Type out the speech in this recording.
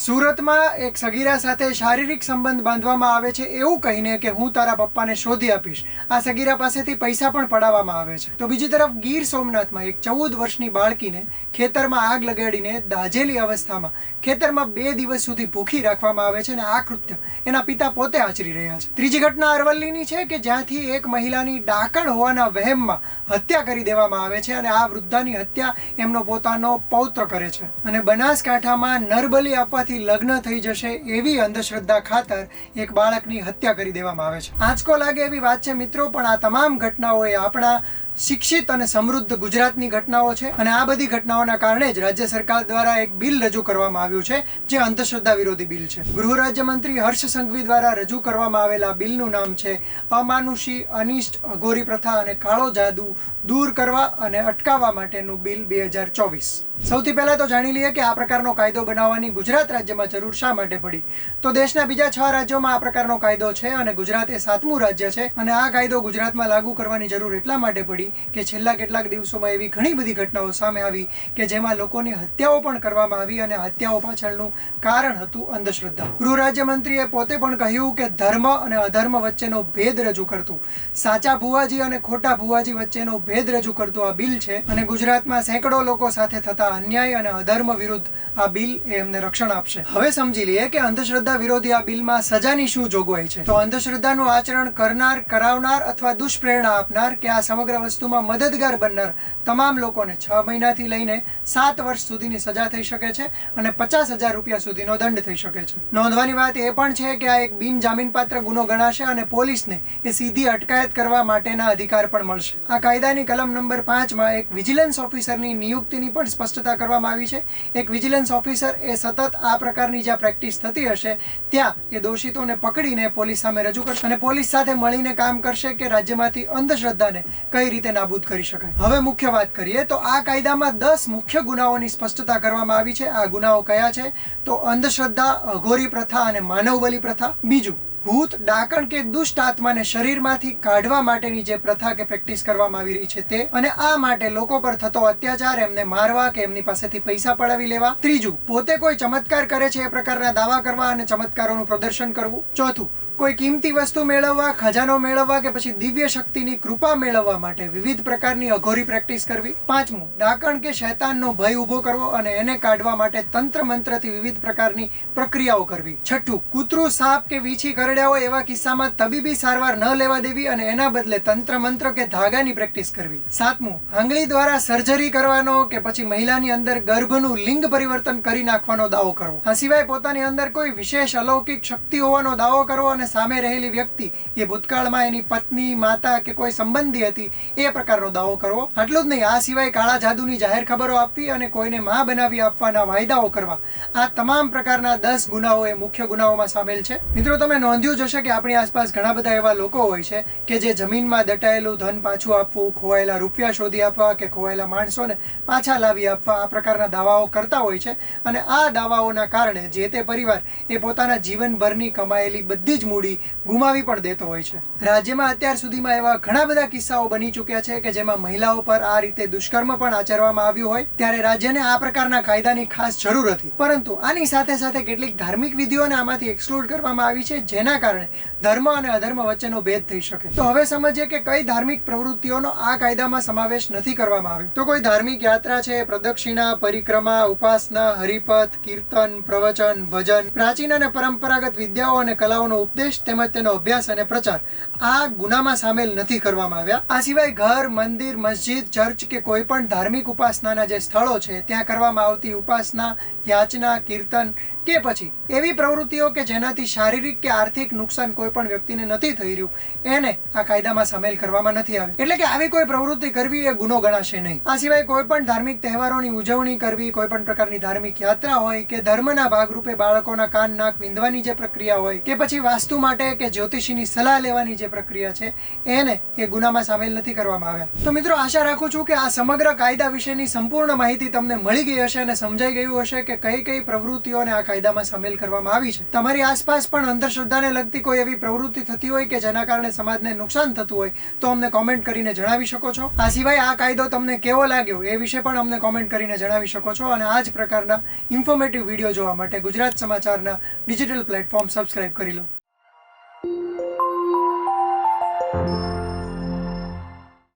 સુરતમાં એક સગીરા સાથે શારીરિક સંબંધ બાંધવામાં આવે છે એવું કહીને કે હું તારા પપ્પાને શોધી આપીશ. આ સગીરા પાસેથી પૈસા પણ પડાવવામાં આવે છે. તો બીજી તરફ ગીર સોમનાથમાં એક 14 વર્ષની બાળકીને ખેતરમાં આગ લગાડીને દાઝેલી અવસ્થામાં ખેતરમાં 2 દિવસ સુધી ભૂખી રાખવામાં આવે છે અને આ કૃત્ય એના પિતા પોતે આચરી રહ્યા છે. ત્રીજી ઘટના અરવલ્લીની છે કે જ્યાંથી એક મહિલાની ડાકણ હોવાના વહેમમાં હત્યા કરી દેવામાં આવે છે અને આ વૃદ્ધાની હત્યા એમનો પોતાનો પૌત્ર કરે છે. અને બનાસકાંઠામાં નરબલી આપવાથી લગ્ન થઈ જશે એવી અંધશ્રદ્ધા ખાતર એક બાળકની હત્યા કરી દેવામાં આવે છે. આંચકો લાગે એવી વાત છે મિત્રો, પણ આ તમામ ઘટનાઓ એ આપણા શિક્ષિત અને સમૃદ્ધ ગુજરાતની ઘટનાઓ છે અને આ બધી ઘટનાઓના કારણે જ રાજ્ય સરકાર દ્વારા એક બિલ રજૂ કરવામાં આવ્યું છે જે અંધશ્રદ્ધા વિરોધી બિલ છે. ગૃહ રાજ્યમંત્રી હર્ષ સંઘવી દ્વારા રજૂ કરવામાં આવેલા બિલનું નામ છે અમાનુષી, અનિષ્ટ, અઘોરી પ્રથા અને કાળો જાદુ દૂર કરવા અને અટકાવવા માટેનું બિલ 2024. સૌથી પહેલા તો જાણી લઈએ કે આ પ્રકારનો કાયદો બનાવવાની ગુજરાત રાજ્યમાં જરૂર શા માટે પડી. તો દેશના બીજા 6 રાજ્યોમાં આ પ્રકારનો કાયદો છે અને ગુજરાત એ 7મું રાજ્ય છે અને આ કાયદો ગુજરાતમાં લાગુ કરવાની જરૂર એટલા માટે પડી કે છેલ્લા કેટલાક દિવસોમાં એવી ઘણી બધી ઘટનાઓ સામે આવી કે જેમાં લોકોની હત્યાઓ પણ કરવામાં આવી અને હત્યાઓ પાછળનું કારણ હતું અંધશ્રદ્ધા. ગૃહ રાજ્યમંત્રીએ પોતે પણ કહ્યું કે ધર્મ અને અધર્મ વચ્ચેનો ભેદ રજૂ કરતું, સાચા ભુવાજી અને ખોટા ભુવાજી વચ્ચેનો ભેદ રજૂ કરતું આ બિલ છે અને ગુજરાતમાં સેંકડો લોકો સાથે થતા અન્યાય અને અધર્મ વિરુદ્ધ આ બિલ એ એમને રક્ષણ આપશે. હવે સમજી લઈએ કે અંધશ્રદ્ધા વિરોધી આ બિલમાં સજાની શું જોગવાઈ છે. તો અંધશ્રદ્ધાનું આચરણ કરનાર, કરાવનાર અથવા દુષ્પ્રેરણા આપનાર કે આ સમગ્ર વસ્તુમાં મદદગાર બનનાર તમામ લોકોને 6 મહિનાથી લઈને 7 વર્ષ સુધીની સજા થઈ શકે છે અને 50,000 રૂપિયા સુધીનો દંડ થઈ શકે છે. નોંધવાની વાત એ પણ છે કે આ એક બિન જામીનપાત્ર ગુનો ગણાશે અને પોલીસને એ સીધી અટકાયત કરવા માટેના અધિકાર પણ મળશે. આ કાયદાની કલમ નંબર 5માં એક વિજિલન્સ ઓફિસરની નિયુક્તિની પણ સ્પષ્ટતા કરવામાં આવી છે. એક વિજિલન્સ ઓફિસર એ સતત આ પ્રકારની જ્યાં પ્રેક્ટિસ થતી હશે ત્યાં એ દોષિતોને પકડીને પોલીસ સામે રજૂ કરશે અને પોલીસ સાથે મળીને કામ કરશે કે રાજ્યમાંથી અંધશ્રદ્ધાને કઈ રીતે નાબૂદ કરી શકાય. હવે મુખ્ય વાત કરીએ તો આ કાયદામાં 10 મુખ્ય ગુનાઓની સ્પષ્ટતા કરવામાં આવી છે. આ ગુનાઓ કયા છે? તો અંધશ્રદ્ધા, અઘોરી પ્રથા અને માનવ બલિ પ્રથા. બીજું, ભૂત, ડાકણ કે દુષ્ટ આત્માને શરીરમાંથી કાઢવા માટેની જે પ્રથા કે પ્રેક્ટિસ કરવામાં આવી રહી છે તે, અને આ માટે લોકો પર થતો અત્યાચાર, એમને મારવા કે એમની પાસેથી પૈસા પડાવી લેવા. ત્રીજું, પોતે કોઈ ચમત્કાર કરે છે એ પ્રકારના દાવા કરવા અને ચમત્કારોનું પ્રદર્શન કરવું. ચોથું, કોઈ કિંમતી વસ્તુ મેળવવા, ખજાનો મેળવવા કે પછી દિવ્ય શક્તિની કૃપા મેળવવા માટે વિવિધ પ્રકારની અઘોરી પ્રેક્ટિસ કરવી. પાંચમું, ડાકણ કે શૈતાનનો ભય ઊભો કરવો અને એને કાઢવા માટે તંત્ર મંત્રથી વિવિધ પ્રકારની પ્રક્રિયાઓ કરવી. છઠ્ઠું, કૂતરું, સાપ કે વીછી કરડ્યા હોય એવા કિસ્સામાં તબીબી સારવાર ન લેવા દેવી અને એના બદલે તંત્ર મંત્ર કે ધાગાની પ્રેક્ટિસ કરવી. સાતમું, આંગળી દ્વારા સર્જરી કરવાનો કે પછી મહિલાની અંદર ગર્ભનું લિંગ પરિવર્તન કરી નાખવાનો દાવો કરવો. આ સિવાય પોતાની અંદર કોઈ વિશેષ અલૌકિક શક્તિ હોવાનો દાવો કરવો અને સામે રહેલી વ્યક્તિ એ ભૂતકાળમાં એની પત્ની, માતા કે કોઈ સંબંધી હતી એ પ્રકારનો દાવો કરવો. આટલું જ નહીં, આ સિવાય કાળા જાદુની જાહેર ખબરો આપવી અને કોઈને માં બનાવી આપવાના વાયદાઓ કરવા. આ તમામ પ્રકારના 10 ગુનાઓ એ મુખ્ય ગુનાઓમાં સામેલ છે. મિત્રો, તમે નોંધ્યું જ હશે કે આપણી આસપાસ ઘણા બધા એવા લોકો હોય છે કે જે જમીનમાં દટાયેલું ધન પાછું આપવું, ખોવાયેલા રૂપિયા શોધી આપવા કે ખોવાયેલા માણસોને પાછા લાવી આપવા આ પ્રકારના દાવાઓ કરતા હોય છે અને આ દાવાઓના કારણે જે તે પરિવાર એ પોતાના જીવનભરની કમાયેલી બધી જ મૂડી ગુમાવી પણ દેતો હોય છે. રાજ્યમાં અત્યાર સુધીમાં એવા ઘણા બધા કિસ્સાઓ બની ચૂક્યા છે કે જેમાં મહિલાઓ પર આ રીતે દુષ્કર્મ પણ આચરવામાં આવ્યું હોય. ત્યારે રાજ્યને આ પ્રકારના કાયદાની ખાસ જરૂર હતી, પરંતુ આની સાથે સાથે કેટલીક ધાર્મિક વિધિઓને આમાંથી એક્સક્લુડ કરવામાં આવી છે જેના કારણે ધર્મ અને અધર્મ વચ્ચેનો ભેદ થઈ શકે. તો હવે સમજીએ કે કઈ ધાર્મિક પ્રવૃત્તિઓનો આ કાયદામાં સમાવેશ નથી કરવામાં આવ્યો. તો કોઈ ધાર્મિક યાત્રા છે, પ્રદક્ષિણા, પરિક્રમા, ઉપાસના, હરિપથ, કીર્તન, પ્રવચન, ભજન, પ્રાચીન અને પરંપરાગત વિદ્યાઓ અને કલાઓનો ઉપદેશ તેમજ તેનો અભ્યાસ અને પ્રચાર આ ગુનામાં સામેલ નથી કરવામાં આવ્યા. આ સિવાય ઘર, મંદિર, મસ્જિદ, ચર્ચ કે કોઈ પણ ધાર્મિક ઉપાસનાના જે સ્થળો છે ત્યાં કરવામાં આવતી ઉપાસના, યાચના, કીર્તન કે પછી એવી પ્રવૃત્તિઓ કે જેનાથી શારીરિક કે આર્થિક નુકસાન કોઈ પણ વ્યક્તિને નથી થઈ રહ્યું એને આ કાયદામાં સામેલ કરવામાં નથી આવી. એટલે કે આવી કોઈ પ્રવૃત્તિ કરવી એ ગુનો ગણાશે નહીં. આ સિવાય કોઈ પણ ધાર્મિક તહેવારોની ઉજવણી કરવી, કોઈ પણ પ્રકારની ધાર્મિક યાત્રા હોય કે ધર્મના ભાગરૂપે બાળકોના કાન નાક વિંધવાની જે પ્રક્રિયા હોય કે પછી વાસ્તુ માટે કે જ્યોતિષીની સલાહ લેવાની જે પ્રક્રિયા છે એને એ ગુનામાં સામેલ નથી કરવામાં આવ્યા. તો મિત્રો, આશા રાખું છું કે આ સમગ્ર કાયદા વિશેની સંપૂર્ણ માહિતી તમને મળી ગઈ હશે અને સમજાઈ ગયું હશે કે કે કઈ કઈ પ્રવૃત્તિઓને આ કાયદામાં સામેલ કરવામાં આવી છે. તમારી આસપાસ પણ અંધશ્રદ્ધાને લગતી કોઈ એવી પ્રવૃત્તિ થતી હોય કે જેના કારણે સમાજને નુકસાન થતું હોય તો અમને કોમેન્ટ કરીને જણાવી શકો છો. આ સિવાય આ કાયદો તમને કેવો લાગ્યો એ વિશે પણ અમને કોમેન્ટ કરીને જણાવી શકો છો. અને આ જ પ્રકારના ઇન્ફોર્મેટિવ વિડીયો જોવા માટે ગુજરાત સમાચારના ડિજિટલ પ્લેટફોર્મ સબસ્ક્રાઇબ કરી લો.